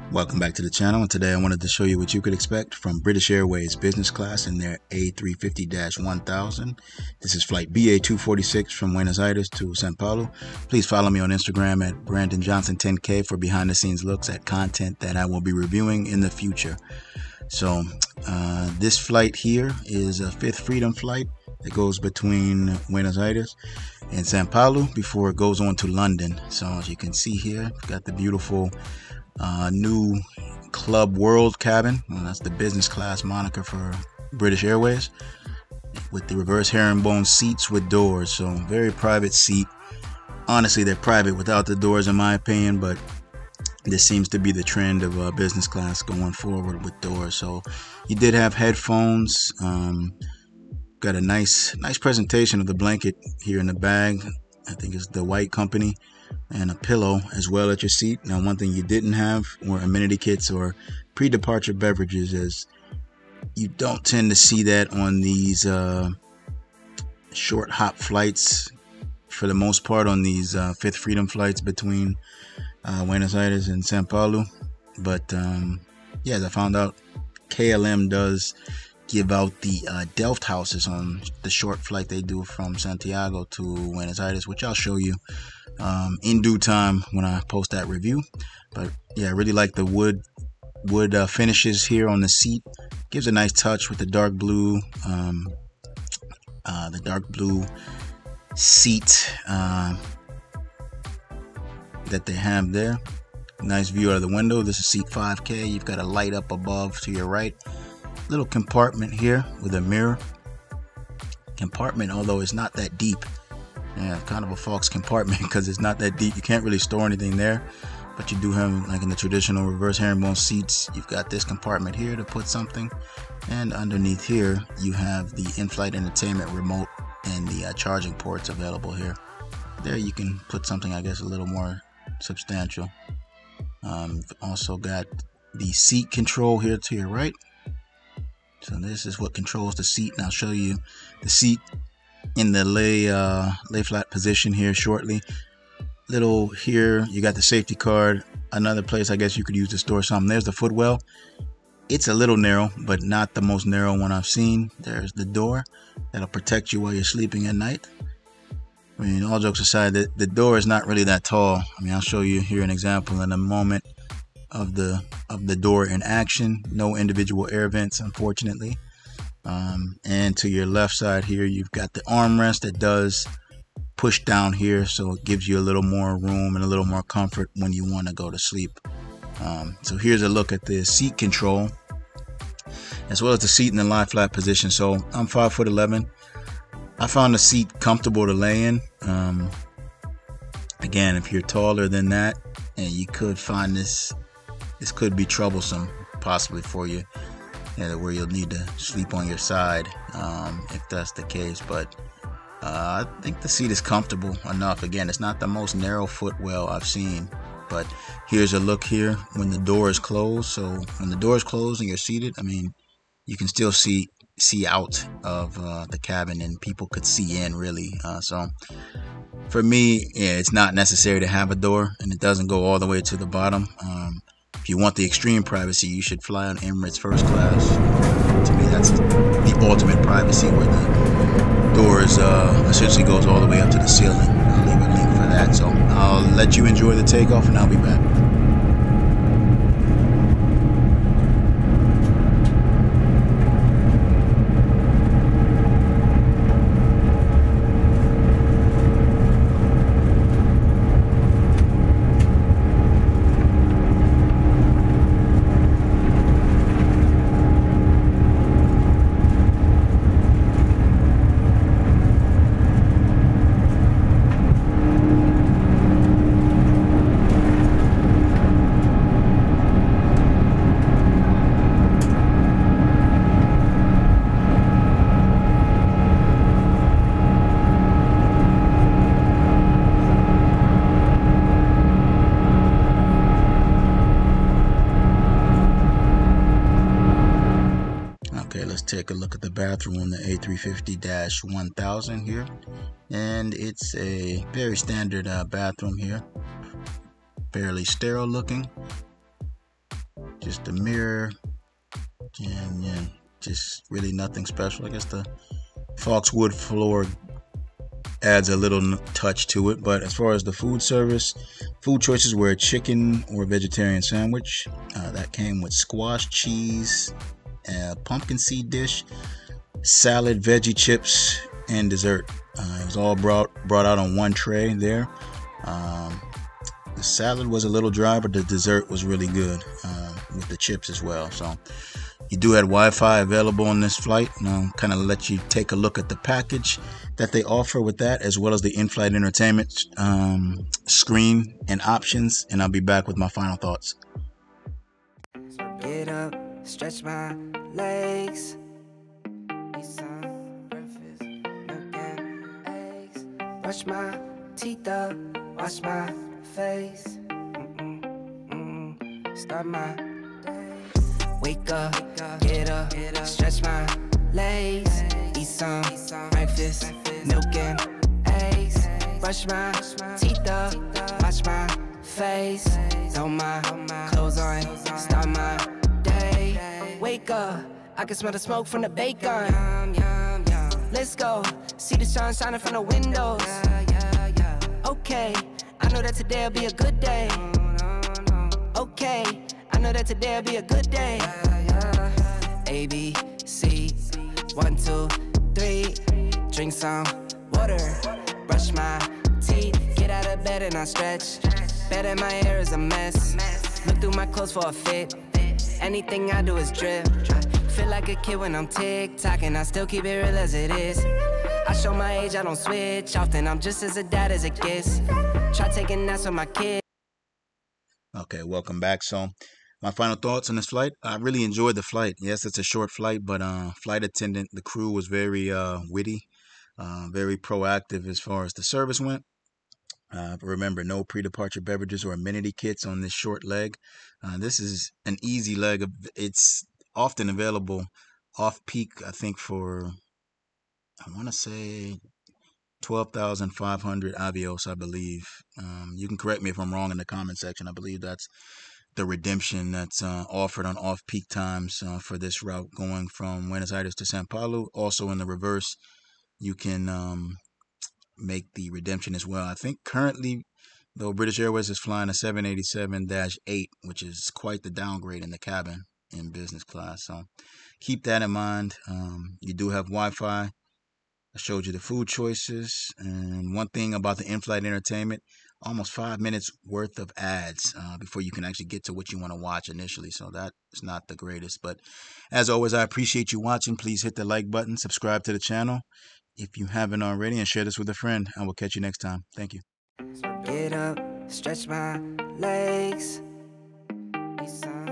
Welcome back to the channel, and today I wanted to show you what you could expect from British Airways business class in their A350-1000. This is flight BA246 from Buenos Aires to Sao Paulo. Please follow me on Instagram at BrandonJohnson10K for behind the scenes looks at content that I will be reviewing in the future. So this flight here is a fifth freedom flight that goes between Buenos Aires and Sao Paulo before it goes on to London. So as you can see here, we've got the beautiful new Club World cabin. Well, that's the business class moniker for British Airways, with the reverse herringbone seats with doors. So very private seat. Honestly, they're private without the doors in my opinion, but this seems to be the trend of business class going forward with doors. So you did have headphones. Got a nice presentation of the blanket here in the bag. I think it's the White Company, and a pillow as well at your seat. Now, one thing you didn't have were amenity kits or pre-departure beverages, as you don't tend to see that on these short hop flights for the most part, on these fifth freedom flights between Buenos Aires and Sao Paulo. But yeah, as I found out, KLM does give out the Delft houses on the short flight they do from Santiago to Buenos Aires, which I'll show you in due time when I post that review. But yeah, I really like the wood finishes here on the seat. Gives a nice touch with the dark blue seat that they have there. Nice view out of the window. This is seat 5K. You've got a light up above to your right. Little compartment here with a mirror. Compartment, although it's not that deep. Yeah, kind of a false compartment because it's not that deep. You can't really store anything there, but you do have, like in the traditional reverse herringbone seats, you've got this compartment here to put something, and underneath here you have the in-flight entertainment remote and the charging ports available here. There you can put something, I guess, a little more substantial. You've also got the seat control here to your right. So this is what controls the seat, and I'll show you the seat in the lay flat position here shortly. Little here, you got the safety card. Another place I guess you could use to store something. There's the footwell. It's a little narrow, but not the most narrow one I've seen. There's the door that'll protect you while you're sleeping at night. I mean, all jokes aside, the door is not really that tall. I mean, I'll show you here an example in a moment of the door in action. No individual air vents, unfortunately. And to your left side here, you've got the armrest that does push down here, so it gives you a little more room and a little more comfort when you want to go to sleep. So here's a look at the seat control, as well as the seat in the lie flat position. So I'm 5'11". I found the seat comfortable to lay in. Again, if you're taller than that, and you could find this could be troublesome possibly for you, where you'll need to sleep on your side if that's the case. But I think the seat is comfortable enough. Again, it's not the most narrow footwell I've seen, but here's a look here when the door is closed. So when the door is closed and you're seated, I mean, you can still see out of the cabin, and people could see in really. So for me, yeah, it's not necessary to have a door, and it doesn't go all the way to the bottom. If you want the extreme privacy, you should fly on Emirates first class. To me, that's the ultimate privacy, where the doors essentially goes all the way up to the ceiling. I'll leave a link for that. So I'll let you enjoy the takeoff, and I'll be back. Take a look at the bathroom on the A350-1000 here, and it's a very standard bathroom here, fairly sterile looking. just a mirror, and yeah, just really nothing special. I guess the Foxwood floor adds a little touch to it. But as far as the food service, food choices were a chicken or vegetarian sandwich that came with squash, cheese, a pumpkin seed dish, salad, veggie chips, and dessert. It was all brought out on one tray there. The salad was a little dry, but the dessert was really good with the chips as well. So you do have Wi-Fi available on this flight. Kind of let you take a look at the package that they offer with that, as well as the in-flight entertainment screen and options. And I'll be back with my final thoughts. Get up, stretch my legs. Eat some breakfast, milk and eggs. Brush my teeth up, wash my face. Start my day. Wake up, get up, stretch my legs. Eat some breakfast, milk and eggs. Brush my teeth up, wash my face. Throw my clothes on, start my day. Wake up, I can smell the smoke from the bacon. Let's go, see the sun shining from the windows. Okay, I know that today'll be a good day. Okay, I know that today'll be a good day. A, B, C, 1, 2, 3. Drink some water, brush my teeth. Get out of bed and I stretch. Bed in my hair is a mess. Look through my clothes for a fit. Anything I do is drip. Feel like a kid when I'm tick-tocking. I still keep it real as it is. I show my age, I don't switch often. I'm just as a dad as it gets. Try taking naps with my kids. Okay, welcome back. So my final thoughts on this flight. I really enjoyed the flight. Yes, it's a short flight, but flight attendant, the crew was very witty, very proactive as far as the service went. Remember, no pre-departure beverages or amenity kits on this short leg. This is an easy leg. It's often available off-peak, I think, for, I want to say, 12,500 Avios, I believe. You can correct me if I'm wrong in the comment section. I believe that's the redemption that's offered on off-peak times for this route going from Buenos Aires to Sao Paulo. Also in the reverse, you can make the redemption as well. I think currently, though, British Airways is flying a 787-8, which is quite the downgrade in the cabin in business class. So keep that in mind. You do have Wi-Fi. I showed you the food choices, and one thing about the in-flight entertainment, almost 5 minutes worth of ads before you can actually get to what you want to watch initially. So that is not the greatest. But as always, I appreciate you watching. Please hit the like button, subscribe to the channel if you haven't already, and share this with a friend. I will catch you next time. Thank you. Get up, stretch my legs. Eat some